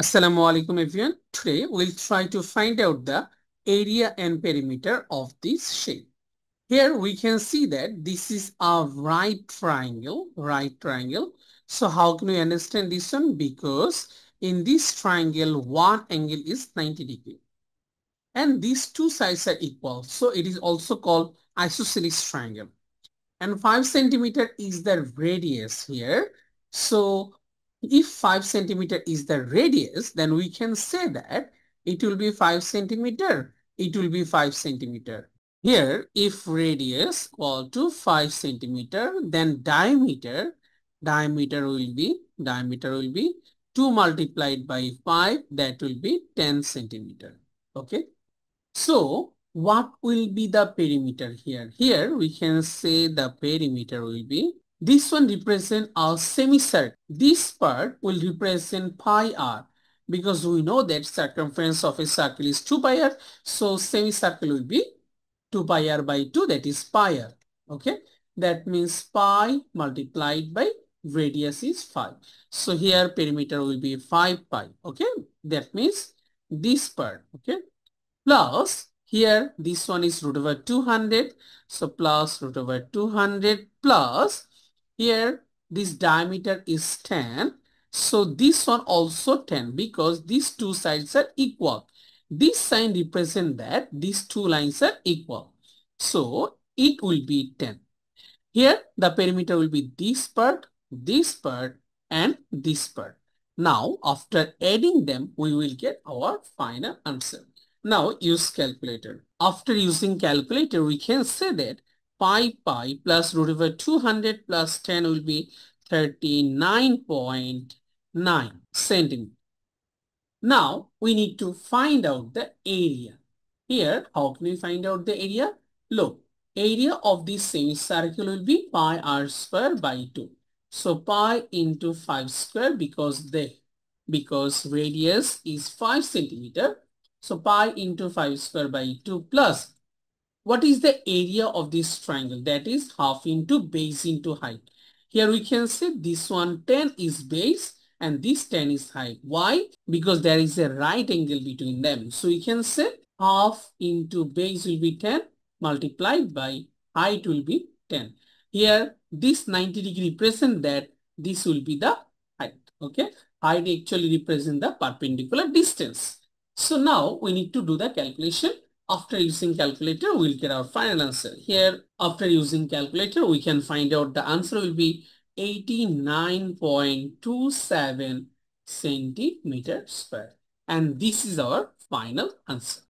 Assalamu alaikum everyone. Today we'll try to find out the area and perimeter of this shape. Here we can see that this is a right triangle. So how can we understand this one? Because in this triangle, one angle is 90 degree and these two sides are equal. So it is also called isosceles triangle. And 5 centimeter is the radius here. So if 5 centimeter is the radius, then we can say that it will be 5 centimeter. It will be 5 centimeter. Here, if radius equal to 5 centimeter, then diameter will be 2 multiplied by 5, that will be 10 centimeter. Okay. So what will be the perimeter here? Here we can say the perimeter will be, this one represent a semicircle. This part will represent pi r because we know that circumference of a circle is 2 pi r. So semicircle will be 2 pi r by 2, that is pi r. Okay. That means pi multiplied by radius is 5. So here perimeter will be 5 pi. Okay. That means this part. Okay. Plus here this one is root over 200, so plus root over 200 plus here this diameter is 10, so this one also 10 because these two sides are equal. This sign represent that these two lines are equal, so it will be 10. Here the perimeter will be this part and this part. Now after adding them we will get our final answer. Now use calculator. After using calculator we can say that pi plus root over 200 plus 10 will be 39.9 centimeter. Now we need to find out the area. Here how can we find out the area? Look, area of this semicircle will be pi r square by 2. So pi into 5 square because radius is 5 centimeter. So pi into 5 square by 2 plus what is the area of this triangle? That is half into base into height. Here we can say this one 10 is base and this 10 is height. Why? Because there is a right angle between them. So we can say half into base will be 10 multiplied by height will be 10. Here this 90 degree represent that this will be the height. Okay. Height actually represent the perpendicular distance. So now we need to do the calculation. After using calculator, we'll get our final answer. Here, after using calculator, we can find out the answer will be 89.27 centimeter square. And this is our final answer.